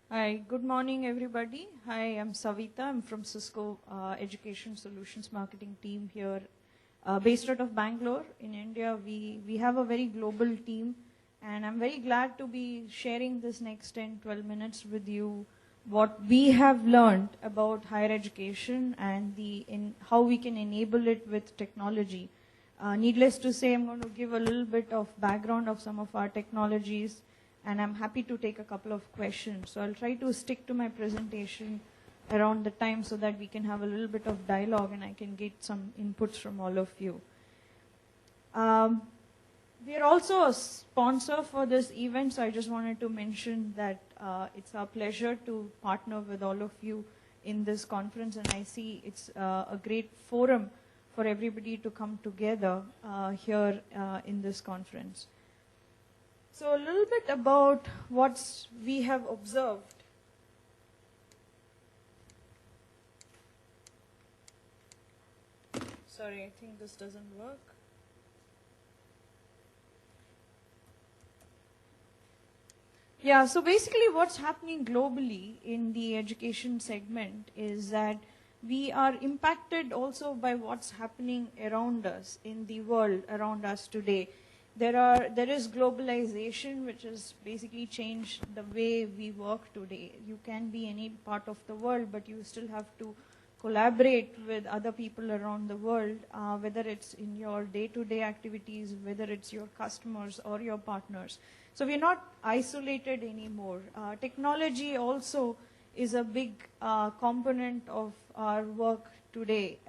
Hi, good morning everybody. Hi, I'm Savita. I'm from Cisco Education Solutions Marketing team here, based out of Bangalore in India. We have a very global team, and I'm very glad to be sharing this next 10-12 minutes with you what we have learned about higher education and how we can enable it with technology. Needless to say, I'm going to give a little bit of background of some of our technologies, and I'm happy to take a couple of questions. So I'll try to stick to my presentation around the time so that we can have a little bit of dialogue and I can get some inputs from all of you. We are also a sponsor for this event, so I just wanted to mention that it's our pleasure to partner with all of you in this conference, and I see it's a great forum for everybody to come together here in this conference. So a little bit about what we have observed. Sorry, I think this doesn't work. Yeah, so basically what's happening globally in the education segment is that we are impacted also by what's happening around us in the world around us today. There is globalization, which has basically changed the way we work today. You can be any part of the world, but you still have to collaborate with other people around the world, whether it's in your day-to-day activities, whether it's your customers or your partners. So we're not isolated anymore. Technology also is a big component of our work today.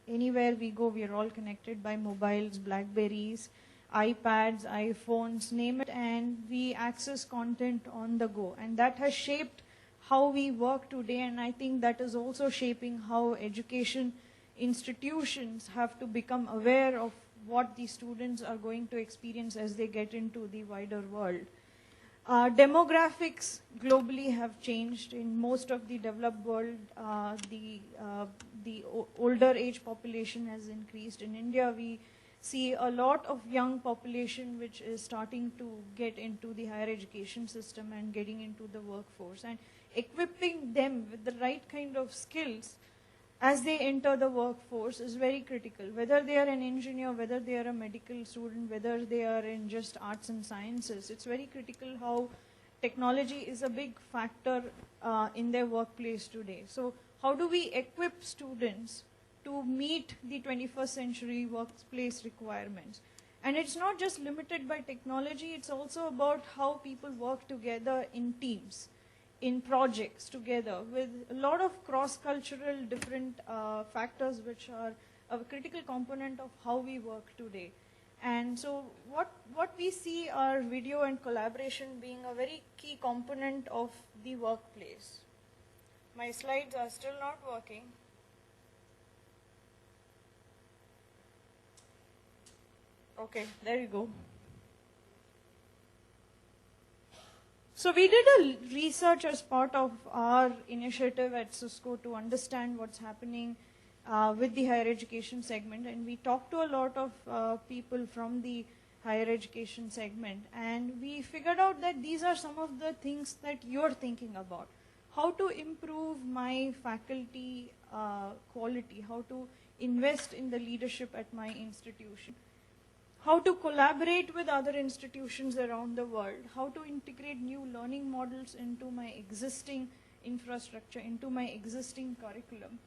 Anywhere we go, we are all connected by mobiles, Blackberries, iPads, iPhones, name it, and we access content on the go. And that has shaped how we work today, and I think that is also shaping how education institutions have to become aware of what the students are going to experience as they get into the wider world. Demographics globally have changed. In most of the developed world, the older age population has increased. In India, we see a lot of young population which is starting to get into the higher education system and getting into the workforce, and equipping them with the right kind of skills as they enter the workforce is very critical. Whether they are an engineer, whether they are a medical student, whether they are in just arts and sciences, it's very critical how technology is a big factor in their workplace today. So how do we equip students to meet the 21st century workplace requirements? And it's not just limited by technology, it's also about how people work together in teams, in projects together, with a lot of cross-cultural different factors which are a critical component of how we work today. And so what we see are video and collaboration being a very key component of the workplace. My slides are still not working. Okay, there you go. So we did a research as part of our initiative at Cisco to understand what's happening with the higher education segment, and we talked to a lot of people from the higher education segment, and we figured out that these are some of the things that you're thinking about. How to improve my faculty quality, how to invest in the leadership at my institution, how to collaborate with other institutions around the world, how to integrate new learning models into my existing infrastructure, into my existing curriculum,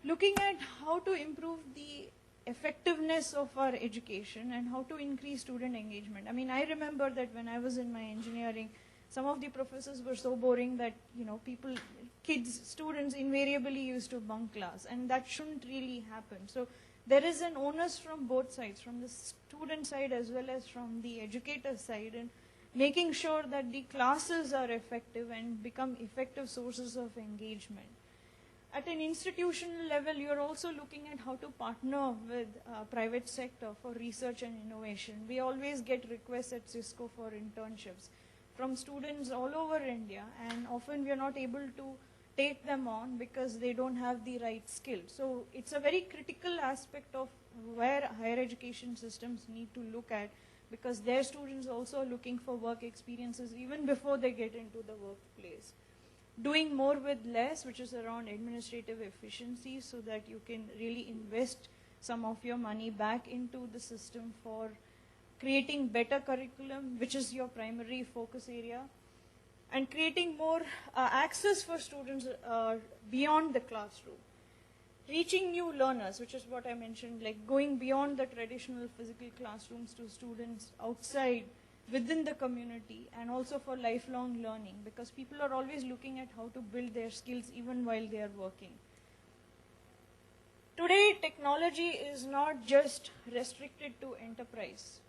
looking at how to improve the effectiveness of our education and how to increase student engagement. I mean, I remember that when I was in my engineering, some of the professors were so boring that, students invariably used to bunk class, and that shouldn't really happen. So there is an onus from both sides, from the student side as well as from the educator side, and making sure that the classes are effective and become effective sources of engagement. At an institutional level, you're also looking at how to partner with private sector for research and innovation. We always get requests at Cisco for internships from students all over India, and often we are not able to take them on because they don't have the right skill. So it's a very critical aspect of where higher education systems need to look at, because their students also are looking for work experiences even before they get into the workplace. doing more with less, which is around administrative efficiency, so that you can really invest some of your money back into the system for creating better curriculum, which is your primary focus area, and creating more access for students beyond the classroom. Reaching new learners, which is what I mentioned, like going beyond the traditional physical classrooms to students outside, within the community, and also for lifelong learning, because people are always looking at how to build their skills even while they are working. Today, technology is not just restricted to enterprise.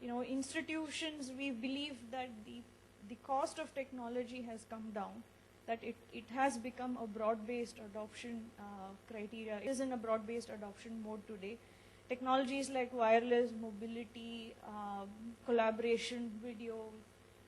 Institutions, we believe that the cost of technology has come down, that it has become a broad-based adoption criteria. It is in a broad-based adoption mode today. Technologies like wireless, mobility, collaboration, video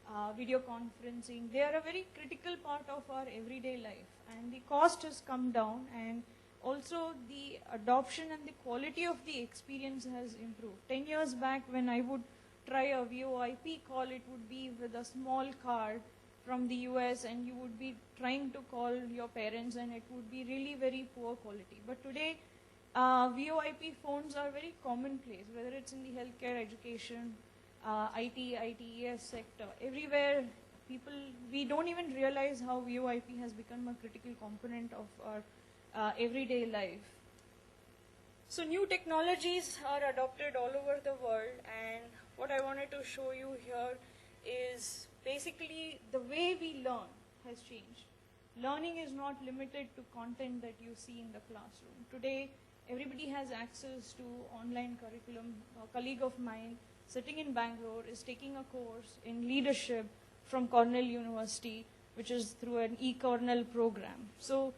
conferencing, they are a very critical part of our everyday life. And the cost has come down, and also the adoption and the quality of the experience has improved. 10 years back, when I would try a VoIP call, it would be with a small card from the US, and you would be trying to call your parents, and it would be really very poor quality. But today, VoIP phones are very commonplace, whether it's in the healthcare, education, IT, ITES sector. Everywhere, we don't even realize how VoIP has become a critical component of our everyday life. So new technologies are adopted all over the world, and what I wanted to show you here is basically the way we learn has changed. Learning is not limited to content that you see in the classroom. Today, everybody has access to online curriculum. A colleague of mine sitting in Bangalore is taking a course in leadership from Cornell University, which is through an eCornell program. So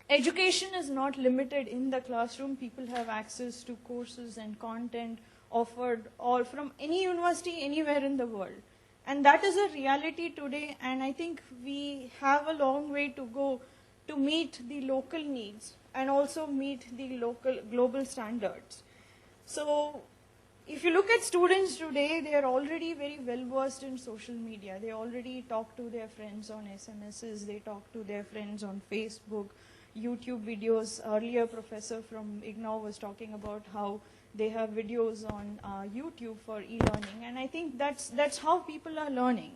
education is not limited in the classroom. People have access to courses and content offered all from any university anywhere in the world. And that is a reality today, and I think we have a long way to go to meet the local needs and also meet the global standards. So if you look at students today, they are already very well versed in social media. They already talk to their friends on SMSs, they talk to their friends on Facebook, YouTube videos. Earlier, professor from IGNOU was talking about how they have videos on YouTube for e-learning, and I think that's how people are learning.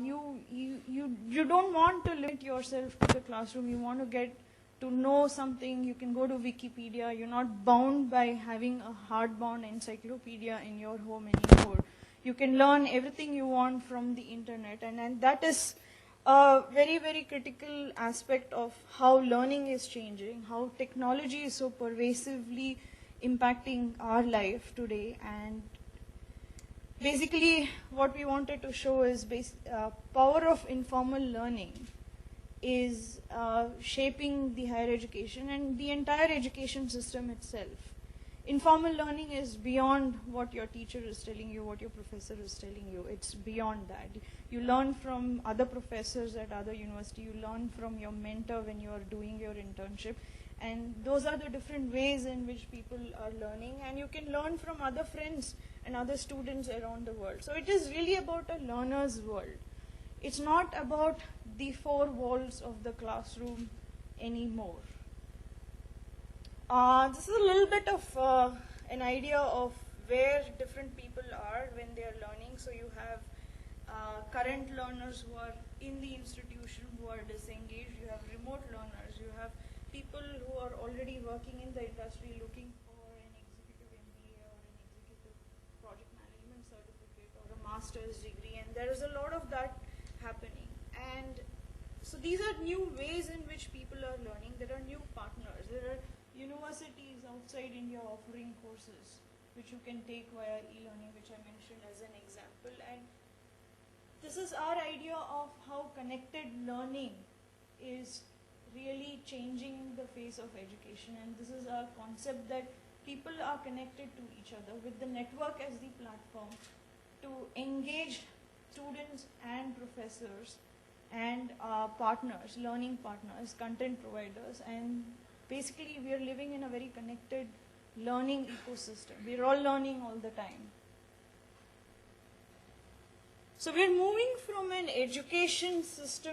You don't want to limit yourself to the classroom. You want to get to know something. You can go to Wikipedia. You're not bound by having a hardbound encyclopedia in your home anymore. You can learn everything you want from the internet, and that is a very, very critical aspect of how learning is changing, how technology is so pervasively impacting our life today. And basically what we wanted to show is power of informal learning is shaping the higher education and the entire education system itself. Informal learning is beyond what your teacher is telling you, what your professor is telling you. It's beyond that. You learn from other professors at other university. You learn from your mentor when you are doing your internship. And those are the different ways in which people are learning. And you can learn from other friends and other students around the world. So it is really about a learner's world. It's not about the four walls of the classroom anymore. This is a little bit of an idea of where different people are when they are learning. So you have current learners who are in the institution who are disengaged. You have remote learners. You have people who are already working in the industry looking for an executive MBA or an executive project management certificate or a master's degree, and there is a lot of that happening. And so these are new ways in which people are learning. There are new partners. There are universities outside India offering courses which you can take via e-learning, which I mentioned as an example. And this is our idea of how connected learning is really changing the face of education. And this is our concept that people are connected to each other with the network as the platform to engage students and professors and partners, learning partners, content providers. And basically we are living in a very connected learning ecosystem. We're all learning all the time. So we're moving from an education system